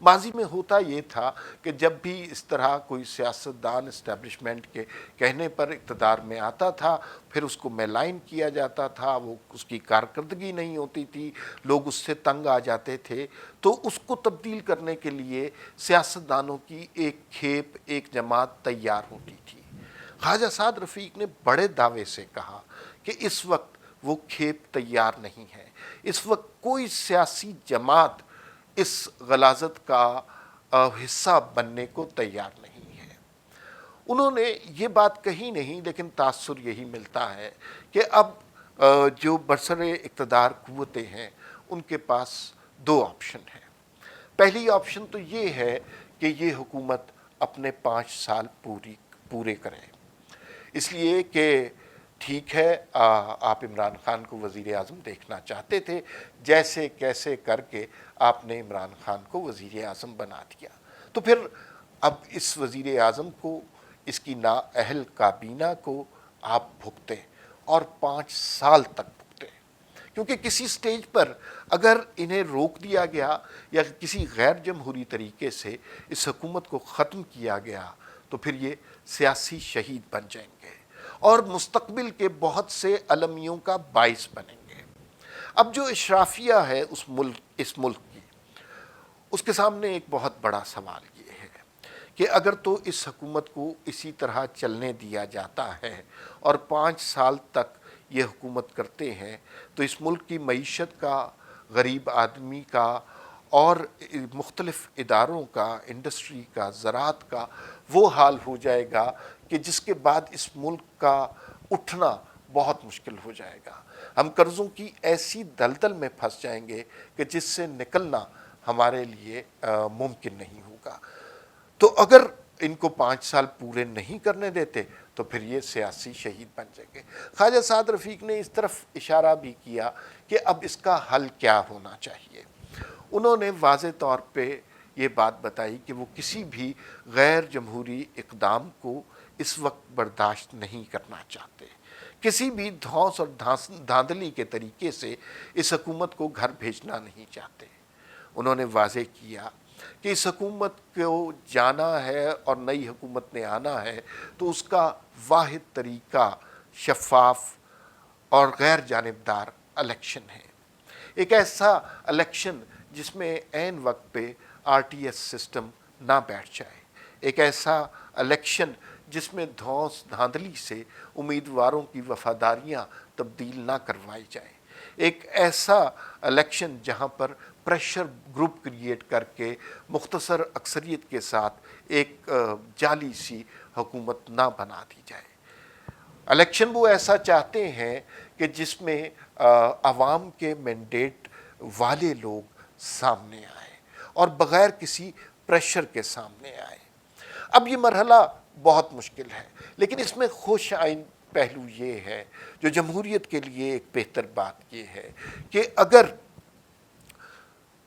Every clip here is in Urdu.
ماضی میں ہوتا یہ تھا کہ جب بھی اس طرح کوئی سیاستدان اسٹیبلشمنٹ کے کہنے پر اقتدار میں آتا تھا، پھر اس کو میلائن کیا جاتا تھا، وہ اس کی کارکردگی نہیں ہوتی تھی، لوگ اس سے تنگ آ جاتے تھے، تو اس کو تبدیل کرنے کے لیے سیاستدانوں کی ایک کھیپ، ایک جماعت تیار ہوتی تھی۔ خواجہ سعد رفیق نے بڑے دعوے سے کہا کہ اس وقت وہ کھیپ تیار نہیں ہے، اس وقت کوئی سیاسی جماعت اس غلاظت کا حصہ بننے کو تیار نہیں ہے۔ انہوں نے یہ بات کہی نہیں، لیکن تاثر یہی ملتا ہے کہ اب جو برسر اقتدار قوتیں ہیں ان کے پاس دو آپشن ہیں۔ پہلی آپشن تو یہ ہے کہ یہ حکومت اپنے 5 سال پورے کرے، اس لیے کہ ٹھیک ہے آپ عمران خان کو وزیر اعظم دیکھنا چاہتے تھے، جیسے کیسے کر کے آپ نے عمران خان کو وزیر اعظم بنا دیا، تو پھر اب اس وزیر اعظم کو، اس کی نااہل کابینہ کو آپ بھگتیں اور 5 سال تک بھگتیں، کیونکہ کسی سٹیج پر اگر انہیں روک دیا گیا یا کسی غیر جمہوری طریقے سے اس حکومت کو ختم کیا گیا تو پھر یہ سیاسی شہید بن جائیں گے اور مستقبل کے بہت سے المیوں کا باعث بنیں گے۔ اب جو اشرافیہ ہے اس ملک کی، اس کے سامنے ایک بہت بڑا سوال یہ ہے کہ اگر تو اس حکومت کو اسی طرح چلنے دیا جاتا ہے اور 5 سال تک یہ حکومت کرتے ہیں تو اس ملک کی معیشت کا، غریب آدمی کا اور مختلف اداروں کا، انڈسٹری کا، زراعت کا وہ حال ہو جائے گا کہ جس کے بعد اس ملک کا اٹھنا بہت مشکل ہو جائے گا۔ ہم قرضوں کی ایسی دلدل میں پھنس جائیں گے کہ جس سے نکلنا ہمارے لیے ممکن نہیں ہوگا۔ تو اگر ان کو 5 سال پورے نہیں کرنے دیتے تو پھر یہ سیاسی شہید بن جائیں گے۔ خواجہ سعد رفیق نے اس طرف اشارہ بھی کیا کہ اب اس کا حل کیا ہونا چاہیے۔ انہوں نے واضح طور پہ یہ بات بتائی کہ وہ کسی بھی غیر جمہوری اقدام کو اس وقت برداشت نہیں کرنا چاہتے، کسی بھی دھونس اور دھاندلی کے طریقے سے اس حکومت کو گھر بھیجنا نہیں چاہتے۔ انہوں نے واضح کیا کہ اس حکومت کو جانا ہے اور نئی حکومت نے آنا ہے تو اس کا واحد طریقہ شفاف اور غیر جانبدار الیکشن ہے، ایک ایسا الیکشن جس میں عین وقت پہ RTS سسٹم نہ بیٹھ جائے، ایک ایسا الیکشن جس میں دھونس دھاندلی سے امیدواروں کی وفاداریاں تبدیل نہ کروائی جائیں، ایک ایسا الیکشن جہاں پر پریشر گروپ کریٹ کر کے مختصر اکثریت کے ساتھ ایک جعلی سی حکومت نہ بنا دی جائے۔ الیکشن وہ ایسا چاہتے ہیں کہ جس میں عوام کے مینڈیٹ والے لوگ سامنے آئے اور بغیر کسی پریشر کے سامنے آئے۔ اب یہ مرحلہ بہت مشکل ہے، لیکن اس میں خوش آئند پہلو یہ ہے، جو جمہوریت کے لیے ایک بہتر بات یہ ہے کہ اگر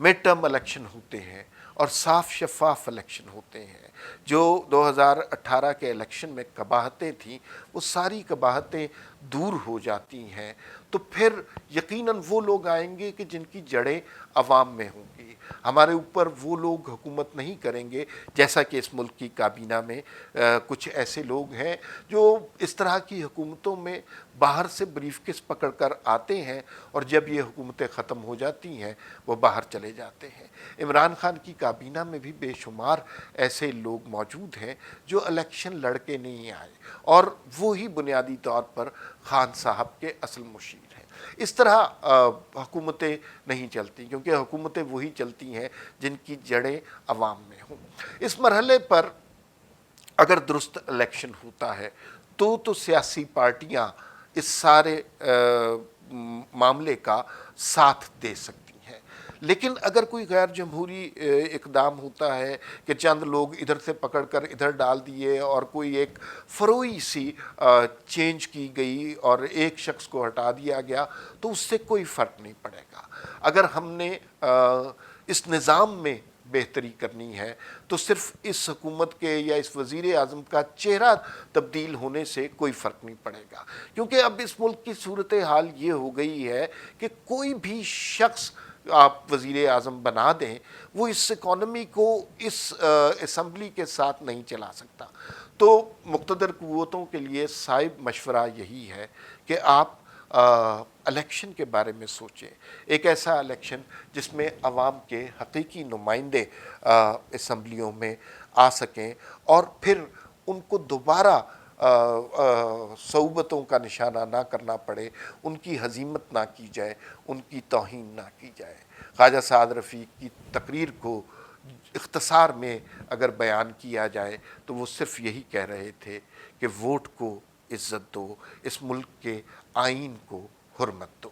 مڈ ٹرم الیکشن ہوتے ہیں اور صاف شفاف الیکشن ہوتے ہیں، جو 2018 کے الیکشن میں قباحتیں تھیں وہ ساری قباحتیں دور ہو جاتی ہیں، تو پھر یقیناً وہ لوگ آئیں گے کہ جن کی جڑیں عوام میں ہوں گی۔ ہمارے اوپر وہ لوگ حکومت نہیں کریں گے، جیسا کہ اس ملک کی کابینہ میں کچھ ایسے لوگ ہیں جو اس طرح کی حکومتوں میں باہر سے بریف کیس پکڑ کر آتے ہیں اور جب یہ حکومتیں ختم ہو جاتی ہیں وہ باہر چلے جاتے ہیں۔ عمران خان کی کابینہ میں بھی بے شمار ایسے لوگ موجود ہیں جو الیکشن لڑ کے نہیں آئے اور وہی بنیادی طور پر خان صاحب کے اصل مشیر ہیں۔ اس طرح حکومتیں نہیں چلتی، کیونکہ حکومتیں وہی چلتی ہیں جن کی جڑیں عوام میں ہوں۔ اس مرحلے پر اگر درست الیکشن ہوتا ہے تو سیاسی پارٹیاں اس سارے معاملے کا ساتھ دے سکتی ہیں، لیکن اگر کوئی غیر جمہوری اقدام ہوتا ہے کہ چند لوگ ادھر سے پکڑ کر ادھر ڈال دیے اور کوئی ایک فروئی سی چینج کی گئی اور ایک شخص کو ہٹا دیا گیا، تو اس سے کوئی فرق نہیں پڑے گا۔ اگر ہم نے اس نظام میں بہتری کرنی ہے تو صرف اس حکومت کے یا اس وزیر اعظم کا چہرہ تبدیل ہونے سے کوئی فرق نہیں پڑے گا، کیونکہ اب اس ملک کی صورتحال یہ ہو گئی ہے کہ کوئی بھی شخص آپ وزیر اعظم بنا دیں، وہ اس اکانومی کو اس اسمبلی کے ساتھ نہیں چلا سکتا۔ تو مقتدر قوتوں کے لیے صائب مشورہ یہی ہے کہ آپ الیکشن کے بارے میں سوچیں، ایک ایسا الیکشن جس میں عوام کے حقیقی نمائندے اسمبلیوں میں آ سکیں، اور پھر ان کو دوبارہ صعوبتوں کا نشانہ نہ کرنا پڑے، ان کی ہزیمت نہ کی جائے، ان کی توہین نہ کی جائے۔ خواجہ سعد رفیق کی تقریر کو اختصار میں اگر بیان کیا جائے تو وہ صرف یہی کہہ رہے تھے کہ ووٹ کو عزت دو، اس ملک کے آئین کو حرمت دو۔